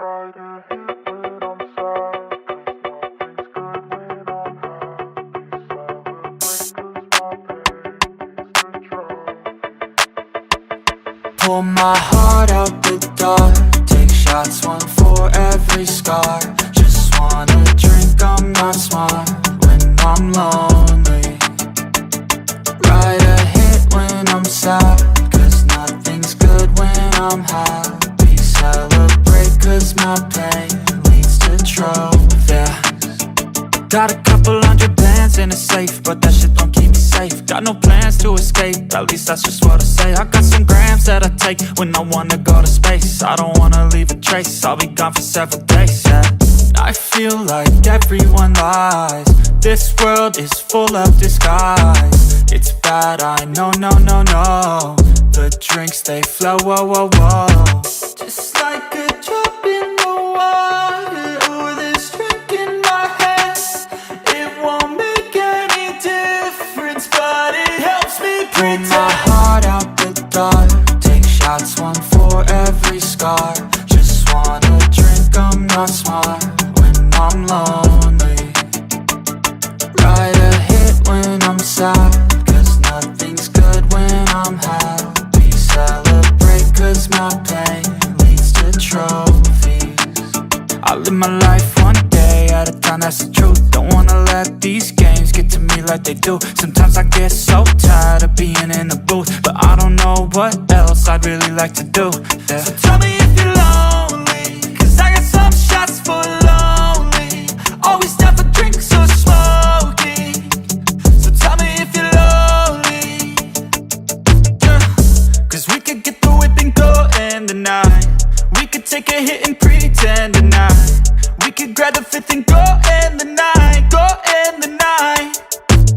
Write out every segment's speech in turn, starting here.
Pull my heart out the dark, take shots, one for every scar. Just wanna drink, I'm not smart when I'm lonely. Write a hit when I'm sad, cause nothing's good when I'm happy. Celebrate cause my pain leads to trophies. Got a couple hundred bands in a safe, but that shit don't keep me safe. Got no plans to escape, at least that's just what I say. I got some grams that I take when I wanna go to space. I don't wanna leave a trace, I'll be gone for several days, yeah. I feel like everyone lies, this world is full of disguise. It's bad, I know, no, no, no. The drinks, they flow, whoa, whoa, whoa. Just like a drop in the water, or this drink in my head. It won't make any difference, but it helps me pretend. Pull my heart out the dark, take shots, one for every scar. Just wanna drink, I'm not smart when I'm lonely. Write a hit when I'm sad, cause nothing's good when I'm happy. Celebrate cause my pain leads to trophies. I live my life one day at a time, that's the truth. Don't wanna let these games get to me like they do. Sometimes I get so tired of being in the booth, but I don't know what else I'd really like to do, yeah. So tell me if you're lonely, cause I got some shots for lonely. Always down for drinks or smoking. So tell me if you're lonely, yeah. Cause we could get the whip and go end the night. We could take a hit and pretend tonight. We could grab the fifth and go end the night. Go end the night,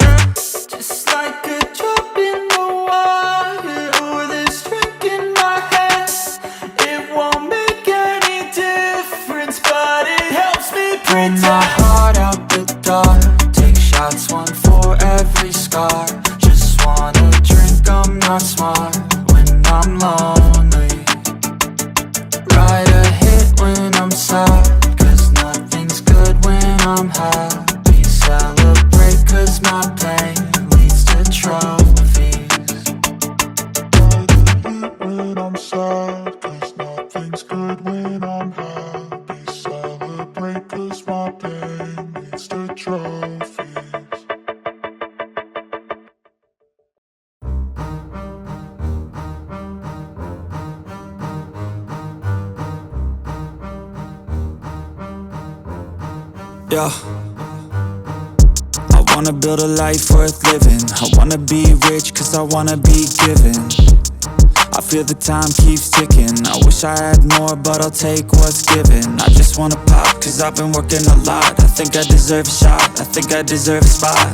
yeah. Just like a drop in the water, or this drink in my head. It won't make any difference, but it helps me pretend. Pull my heart out the dark, take shots, one for every scar. Just wanna drink, I'm not smart when I'm lonely. Write a hit when I'm sad, cause nothing's good when I'm happy. Celebrate cause my pain leads to trophies. Write a hit when I'm sad, cause nothing's good when I'm happy. Celebrate cause my pain leads to trophies. Yeah, I wanna build a life worth living. I wanna be rich cause I wanna be given. I feel the time keeps ticking. I wish I had more, but I'll take what's given. I just wanna pop cause I've been working a lot. I think I deserve a shot, I think I deserve a spot.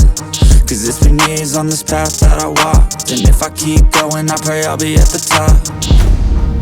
Cause it's been years on this path that I walked, and if I keep going, I pray I'll be at the top.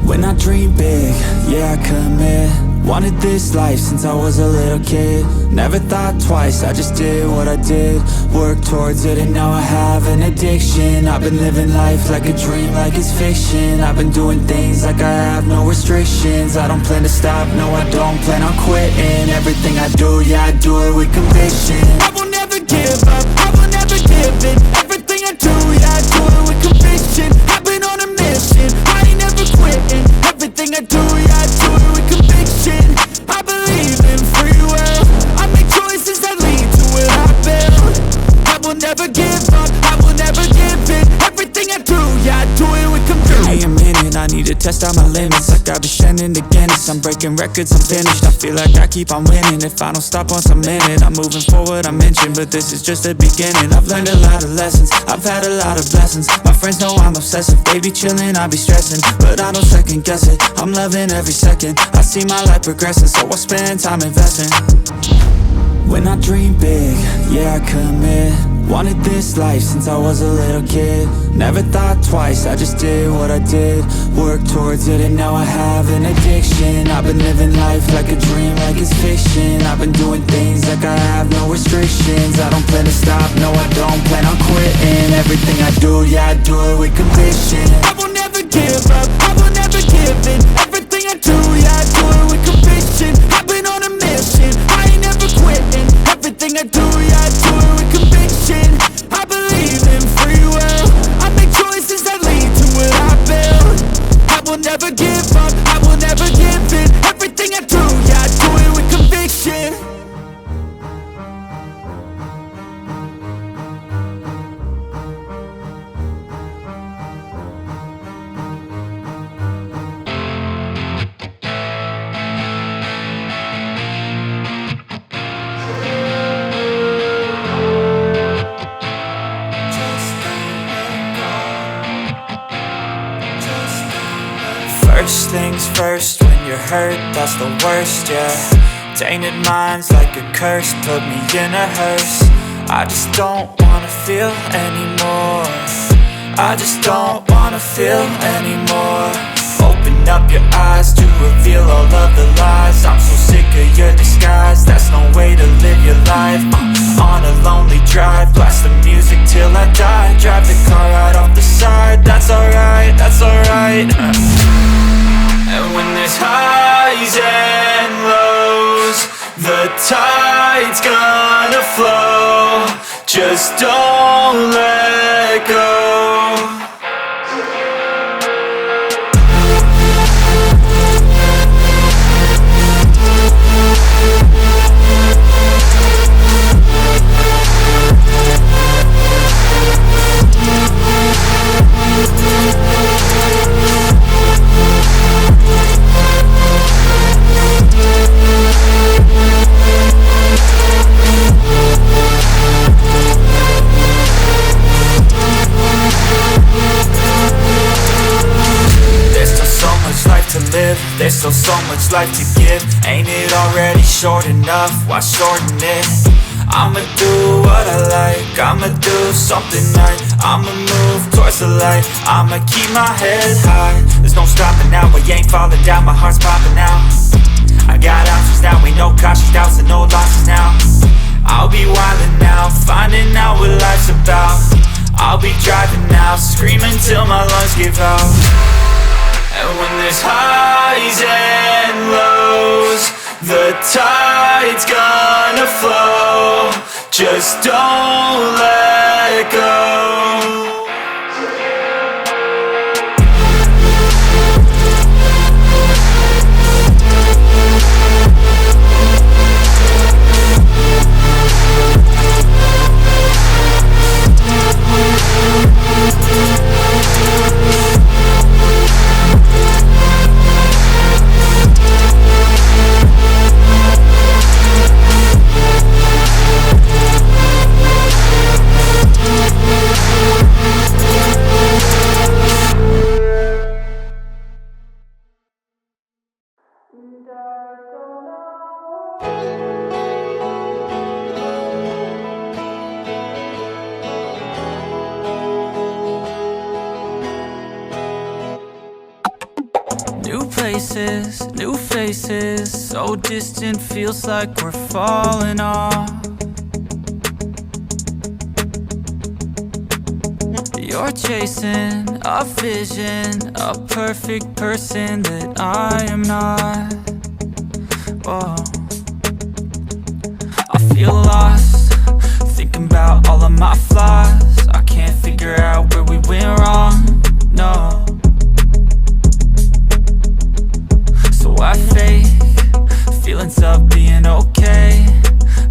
When I dream big, yeah I commit. Wanted this life since I was a little kid. Never thought twice, I just did what I did. Worked towards it and now I have an addiction. I've been living life like a dream, like it's fiction. I've been doing things like I have no restrictions. I don't plan to stop, no I don't plan on quitting. Everything I do, yeah I do it with conviction. I will never give up, I will never give in. Everything I do, yeah I do it with conviction. I've been on a mission, I ain't never quitting. Everything I do, yeah I do it with conviction. I believe in free will, I make choices that lead to what I build. I will never give up, I will never give in. Everything I do, yeah I do it with conviction. Give me a minute, I need to test out my limits. Like I've been shining to Guinness, I'm breaking records, I'm finished. I feel like I keep on winning, if I don't stop once a minute. I'm moving forward, I mentioned, but this is just the beginning. I've learned a lot of lessons, I've had a lot of blessings. My friends know I'm obsessive, they be chilling, I be stressing. But I don't second guess it, I'm loving every second. I see my life progressing, so I spend time investing. When I dream big, yeah I commit. Wanted this life since I was a little kid. Never thought twice, I just did what I did. Worked towards it and now I have an addiction. I've been living life like a dream, like it's fiction. I've been doing things like I have no restrictions. I don't plan to stop, no I don't plan on quitting. Everything I do, yeah I do it with conviction. I will never give up, I will never give in. Everything I do, yeah I do it with conviction. first. When you're hurt, that's the worst, yeah. Tainted minds like a curse, put me in a hearse. I just don't wanna feel anymore. I just don't wanna feel anymore. Open up your eyes to reveal all of the lies. I'm so sick of your disguise, that's no way to live your life. On a lonely drive, blast the music till I die. Drive the car right off the side, that's alright, that's alright. And when there's highs and lows, the tide's gonna flow. Just don't let go. There's still so much life to give. Ain't it already short enough? Why shorten it? I'ma do what I like, I'ma do something right, I'ma move towards the light, I'ma keep my head high. There's no stopping now, I ain't falling down, my heart's popping out. I got options now, ain't no cautious doubts and no losses now. I'll be wildin' now, finding out what life's about. I'll be driving now, screaming till my lungs give out. And when there's highs and lows, the tide's gonna flow. Just don't let go. New faces, so distant, feels like we're falling off. You're chasing a vision, a perfect person that I am not. Whoa. I feel lost, thinking about all of my flaws. I can't figure out where we went wrong, no. So I fake feelings of being okay,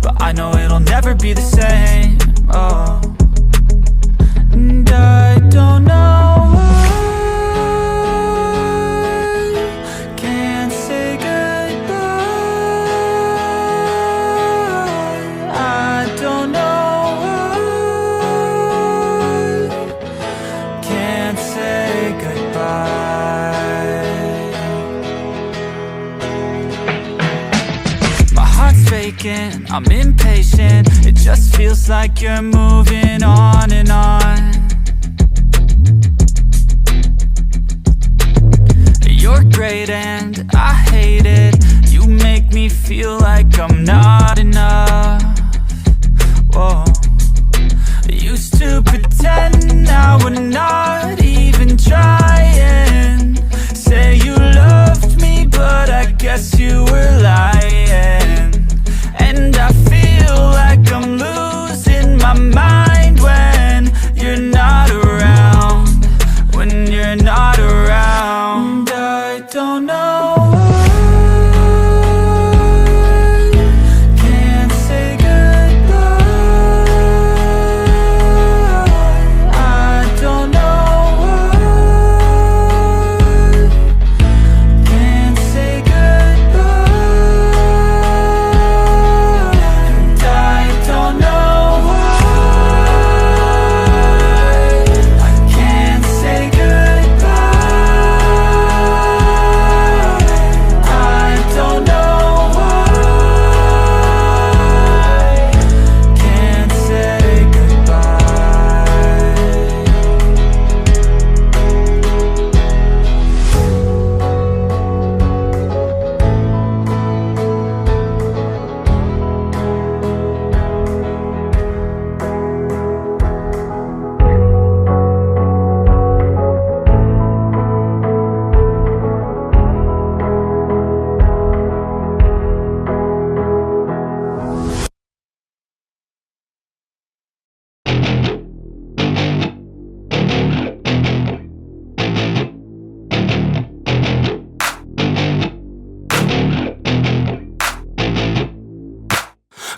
but I know it'll never be the same, oh. And I don't know why, can't say goodbye. I don't know why, can't say goodbye. Vacant, I'm impatient. It just feels like you're moving on and on. You're great and I hate it. You make me feel like I'm not enough. Whoa. Used to pretend I would not even try and say you loved me, but I guess you were lying. And I feel like I'm losing my mind when you're not around. When you're not around, I don't know why, can't say goodbye. I don't know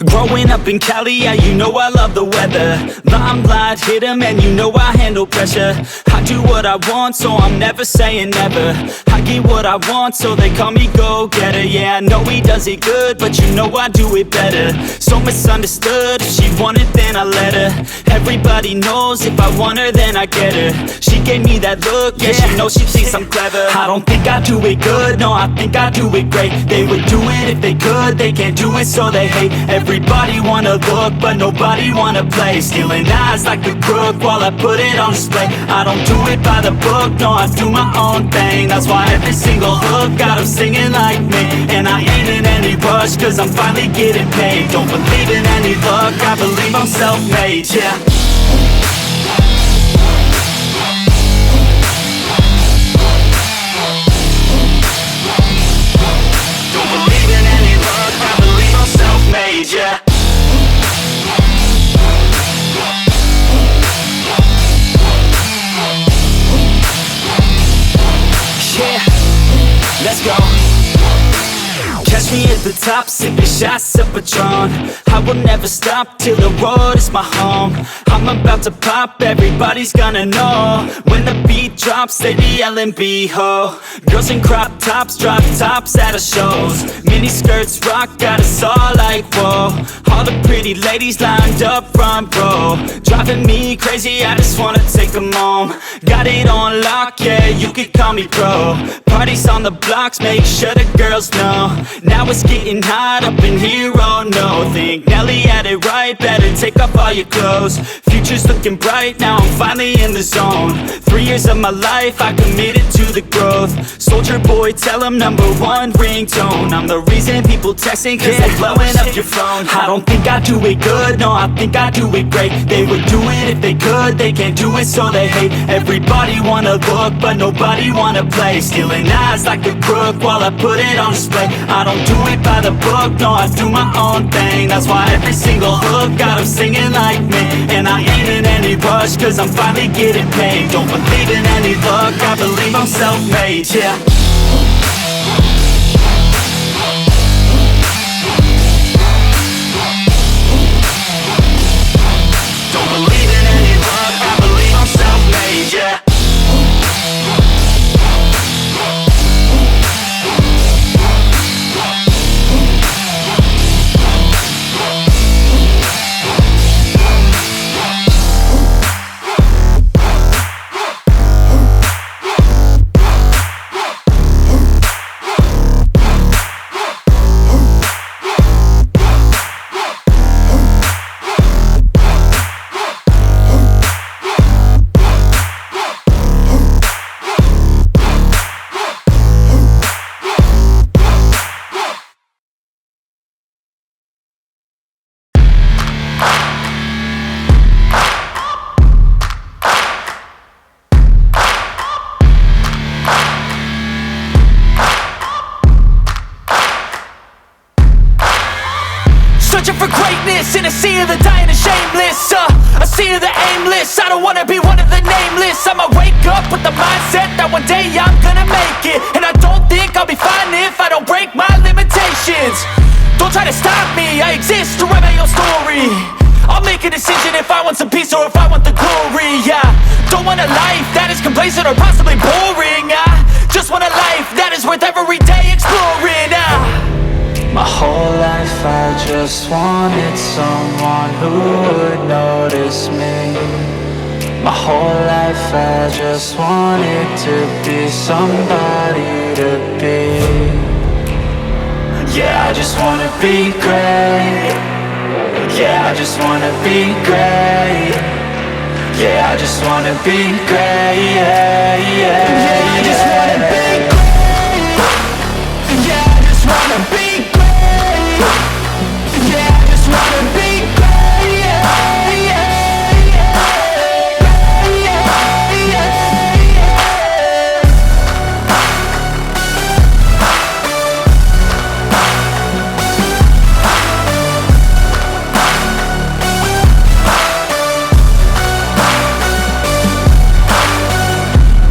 Growing up in Cali, yeah, you know I love the weather. Limelight hit 'em and you know I handle pressure. I do what I want, so I'm never saying never. I get what I want, so they call me go-getter. Yeah, I know he does it good, but you know I do it better. So misunderstood, if she wanted then I let her. Everybody knows if I want her then I get her. She gave me that look, yeah, she knows she thinks I'm clever. I don't think I do it good, no, I think I do it great. They would do it if they could, they can't do it so they hate. Everybody wanna look, but nobody wanna play. Stealing eyes like a crook while I put it on display. I don't do it by the book, no, I do my own thing. That's why every single hook got them singing like me. And I ain't in any rush, cause I'm finally getting paid. Don't believe in any luck, I believe I'm self-made, yeah. Yeah. Yeah, let's go. Catch me at the top, sipping shots of Patron. I will never stop till the road is my home. I'm about to pop, everybody's gonna know. When the beat drops, they be yelling B-ho. Girls in crop tops, drop tops at our shows. Mini skirts rock, got us all like whoa. All the pretty ladies lined up front row. Driving me crazy, I just wanna take them home. Got it on lock, yeah, you could call me pro. Parties on the blocks, make sure the girls know. Now it's getting hot up in here, oh no. Think Nelly had it right, better take off all your clothes. Future's looking bright, now I'm finally in the zone. 3 years of my life, I committed to the growth. Soldier boy, tell him #1 ringtone. I'm the reason people texting, cause they blowing up your phone. I don't think I do it good, no, I think I do it great. They would do it if they could, they can't do it so they hate. Everybody wanna look, but nobody wanna play. Stealing eyes like a crook while I put it on display. I don't do it by the book, no, I do my own thing. That's why every single hook got them singing like me. And I ain't in any rush, cause I'm finally getting paid. Don't believe in any luck, I believe I'm self-made, yeah. Don't believe in any luck, I believe I'm self-made, yeah. Searching for greatness in a sea of the dying and shameless, a sea of the aimless. I don't wanna be one of the nameless. I'ma wake up with the mindset that one day I'm gonna make it. And I don't think I'll be fine if I don't break my limitations. Don't try to stop me, I exist to write my own story. I'll make a decision if I want some peace or if I want the glory, yeah. Don't want a life that is complacent or possibly boring. I just want a life that is worth every day exploring. My whole life I just wanted someone who would notice me. My whole life I just wanted to be somebody to be. Yeah, I just wanna be great. Yeah, I just wanna be great. Yeah, I just wanna be great. Yeah, yeah, yeah, I just wanna be great. Yeah, I just wanna be great. Yeah, I just wanna be great. Yeah, yeah, yeah, yeah, yeah.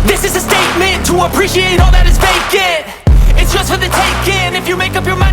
This is a statement to appreciate all that is vacant. It's just for the taking. If you make up your mind